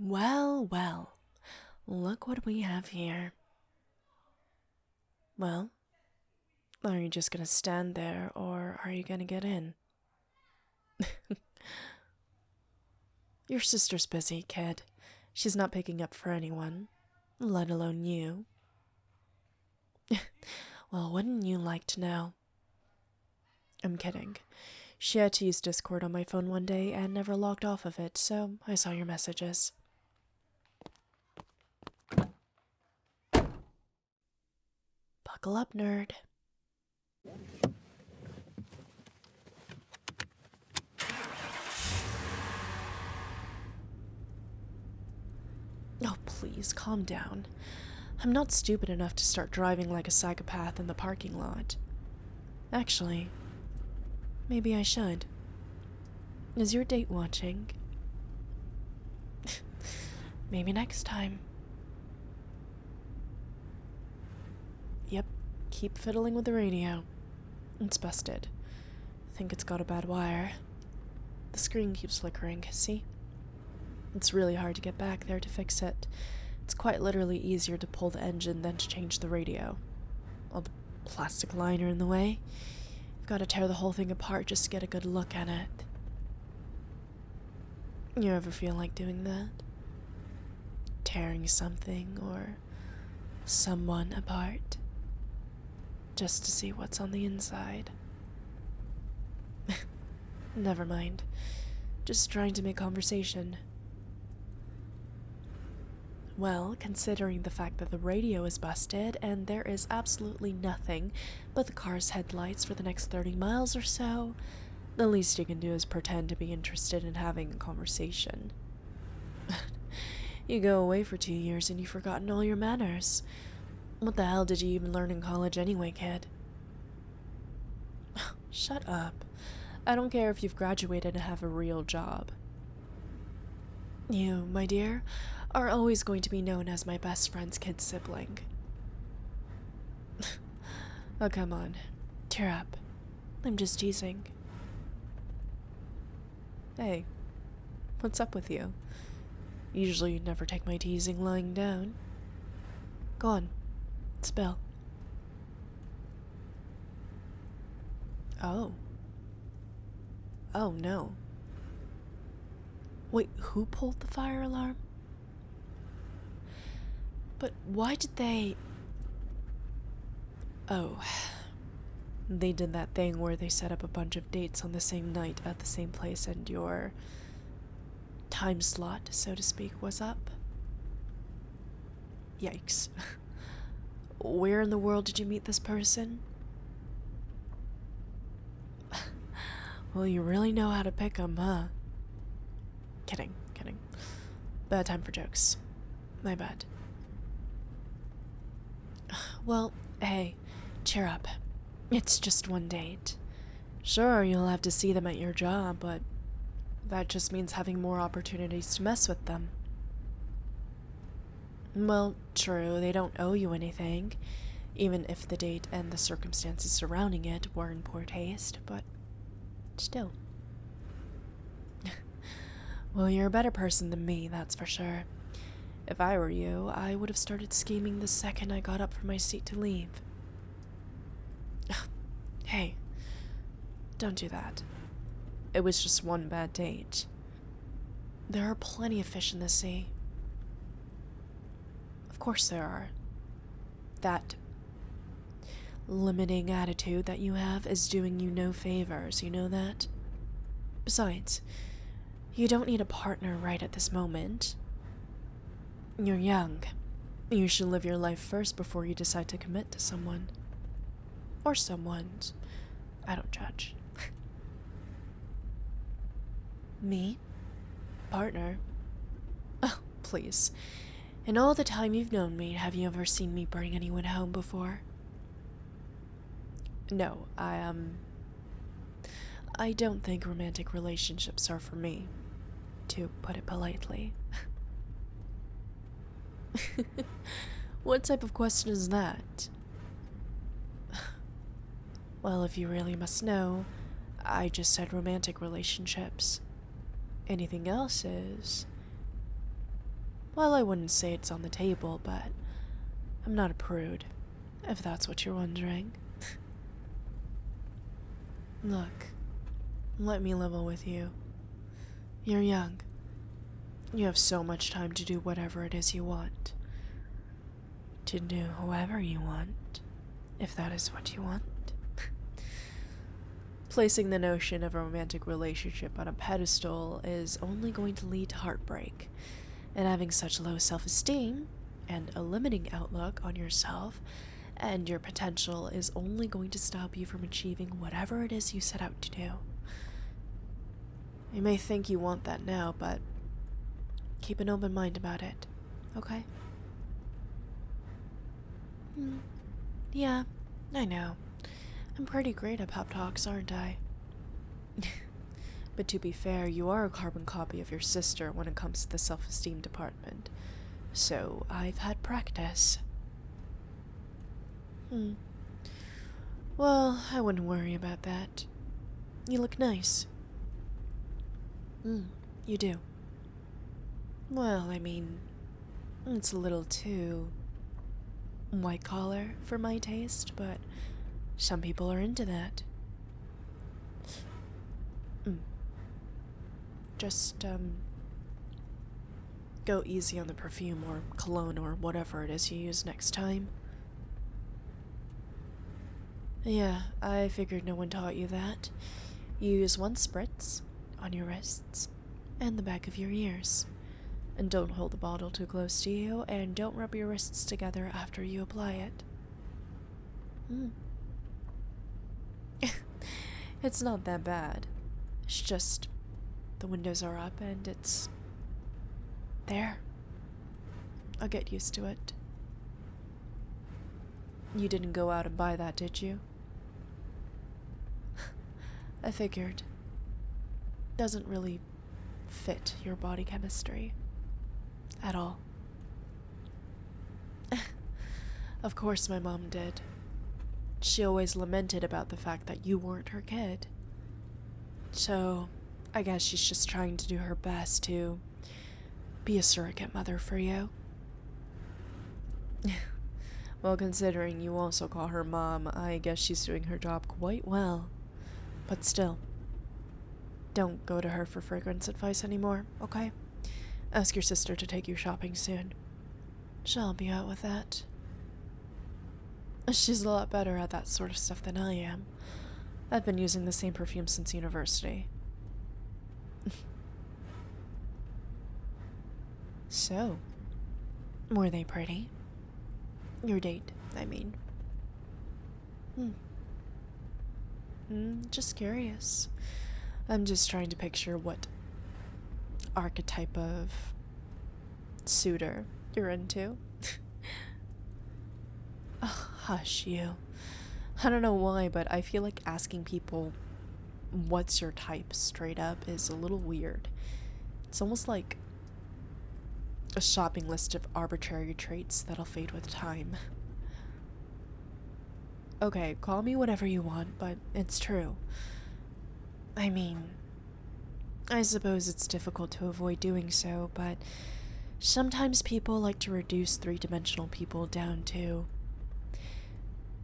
Well, well, look what we have here. Well, are you just gonna stand there, or are you gonna get in? Your sister's busy, kid. She's not picking up for anyone, let alone you. Well, wouldn't you like to know? I'm kidding. She had to use Discord on my phone one day and never logged off of it, so I saw your messages. Buckle up, nerd. Oh, please, calm down. I'm not stupid enough to start driving like a psychopath in the parking lot. Actually, maybe I should. Is your date watching? Maybe next time. Yep, keep fiddling with the radio. It's busted. Think it's got a bad wire. The screen keeps flickering, see? It's really hard to get back there to fix it. It's quite literally easier to pull the engine than to change the radio. All the plastic liner in the way. You've got to tear the whole thing apart just to get a good look at it. You ever feel like doing that? Tearing something or someone apart? Just to see what's on the inside. Never mind. Just trying to make conversation. Well, considering the fact that the radio is busted and there is absolutely nothing but the car's headlights for the next 30 miles or so, the least you can do is pretend to be interested in having a conversation. You go away for 2 years and you've forgotten all your manners. What the hell did you even learn in college anyway, kid? Shut up. I don't care if you've graduated and have a real job. You, my dear, are always going to be known as my best friend's kid sibling. Oh, come on. Cheer up. I'm just teasing. Hey, what's up with you? Usually you'd never take my teasing lying down. Go on, spill. Oh. Oh, no. Wait, who pulled the fire alarm? But why did they... Oh. They did that thing where they set up a bunch of dates on the same night at the same place and your time slot, so to speak, was up. Yikes. Where in the world did you meet this person? Well, you really know how to pick 'em, huh? Kidding. Bad time for jokes. My bad. Well, hey, cheer up. It's just one date. Sure, you'll have to see them at your job, but that just means having more opportunities to mess with them. Well, true, they don't owe you anything, even if the date and the circumstances surrounding it were in poor taste, but still. Well, you're a better person than me, that's for sure. If I were you, I would have started scheming the second I got up from my seat to leave. Hey, don't do that. It was just one bad date. There are plenty of fish in the sea. Of course there are. That limiting attitude that you have is doing you no favors, you know that? Besides, you don't need a partner right at this moment. You're young. You should live your life first before you decide to commit to someone. Or someone's. I don't judge. Me? Partner? Oh, please. In all the time you've known me, have you ever seen me bring anyone home before? No, I don't think romantic relationships are for me, to put it politely. What type of question is that? Well, if you really must know, I just said romantic relationships. Anything else is Well, I wouldn't say it's on the table, but I'm not a prude, if that's what you're wondering. Look, let me level with you. You're young. You have so much time to do whatever it is you want. To do whoever you want, if that is what you want. Placing the notion of a romantic relationship on a pedestal is only going to lead to heartbreak, and having such low self-esteem and a limiting outlook on yourself and your potential is only going to stop you from achieving whatever it is you set out to do. You may think you want that now, but keep an open mind about it, okay? Yeah, I know. I'm pretty great at pep talks, aren't I? But to be fair, you are a carbon copy of your sister when it comes to the self-esteem department. So I've had practice. Well, I wouldn't worry about that. You look nice. You do. Well, I mean, it's a little too white collar for my taste, but some people are into that. Just, go easy on the perfume or cologne or whatever it is you use next time. Yeah, I figured no one taught you that. You use one spritz on your wrists and the back of your ears. And don't hold the bottle too close to you, and don't rub your wrists together after you apply it. It's not that bad. It's just the windows are up and it's there. I'll get used to it. You didn't go out and buy that, did you? I figured. Doesn't really fit your body chemistry. At all. Of course my mom did. She always lamented about the fact that you weren't her kid. So, I guess she's just trying to do her best to be a surrogate mother for you. Well, considering you also call her mom, I guess she's doing her job quite well. But still, don't go to her for fragrance advice anymore, okay? Ask your sister to take you shopping soon. She'll help you out with that. She's a lot better at that sort of stuff than I am. I've been using the same perfume since university. So, were they pretty? Your date, I mean. Just curious. I'm just trying to picture what archetype of suitor you're into. Oh, hush you. I don't know why, but I feel like asking people what's your type straight up is a little weird. It's almost like a shopping list of arbitrary traits that'll fade with time. Okay, call me whatever you want, but it's true. I mean, I suppose it's difficult to avoid doing so, but sometimes people like to reduce three-dimensional people down to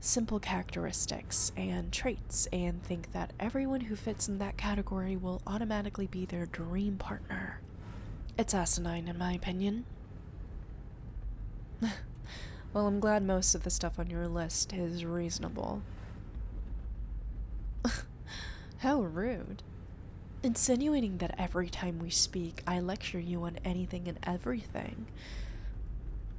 simple characteristics and traits and think that everyone who fits in that category will automatically be their dream partner. It's asinine, in my opinion. Well, I'm glad most of the stuff on your list is reasonable. How rude. Insinuating that every time we speak, I lecture you on anything and everything.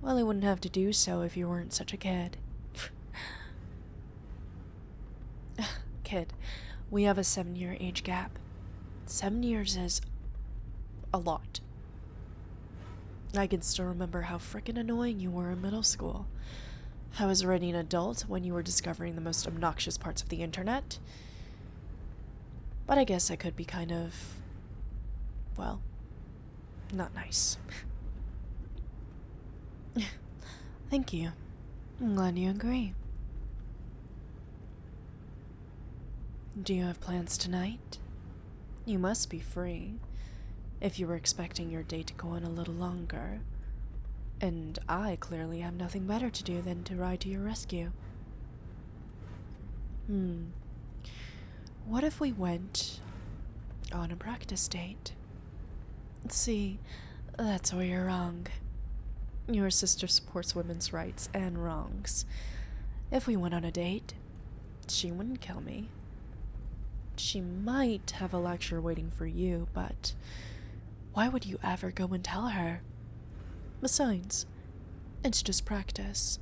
Well, I wouldn't have to do so if you weren't such a kid. Kid, we have a 7-year age gap. 7 years is a lot. I can still remember how frickin' annoying you were in middle school. I was already an adult when you were discovering the most obnoxious parts of the internet. But I guess I could be kind of, well, not nice. Thank you. I'm glad you agree. Do you have plans tonight? You must be free, if you were expecting your date to go on a little longer. And I clearly have nothing better to do than to ride to your rescue. What if we went on a practice date? See, that's where you're wrong. Your sister supports women's rights and wrongs. If we went on a date, she wouldn't kill me. She might have a lecture waiting for you, but why would you ever go and tell her? Besides, it's just practice.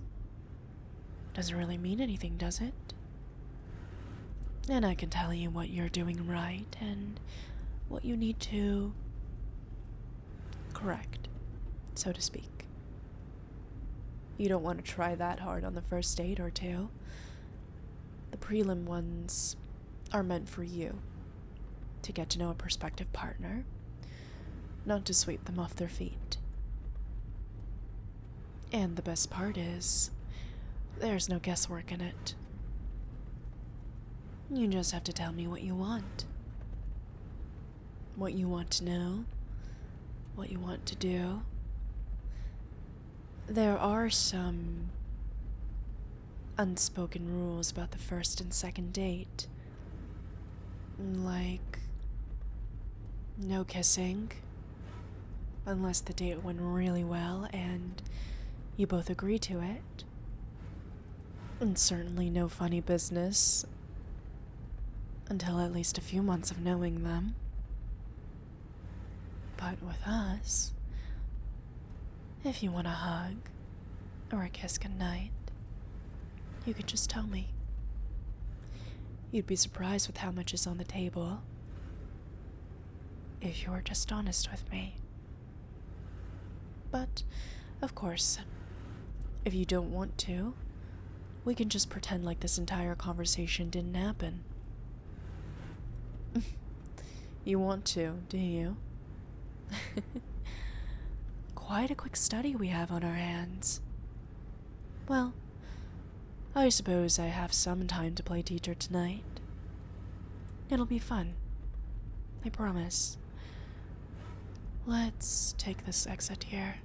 Doesn't really mean anything, does it? And I can tell you what you're doing right and what you need to correct, so to speak. You don't want to try that hard on the first date or two. The prelim ones are meant for you, to get to know a prospective partner, not to sweep them off their feet. And the best part is, there's no guesswork in it. You just have to tell me what you want. What you want to know. What you want to do. There are some unspoken rules about the first and second date. Like, no kissing, unless the date went really well and you both agree to it. And certainly no funny business until at least a few months of knowing them. But with us, if you want a hug or a kiss goodnight, you could just tell me. You'd be surprised with how much is on the table if you're just honest with me. But, of course, if you don't want to, we can just pretend like this entire conversation didn't happen. You want to, do you? Quite a quick study we have on our hands. Well, I suppose I have some time to play teacher tonight. It'll be fun. I promise. Let's take this exit here.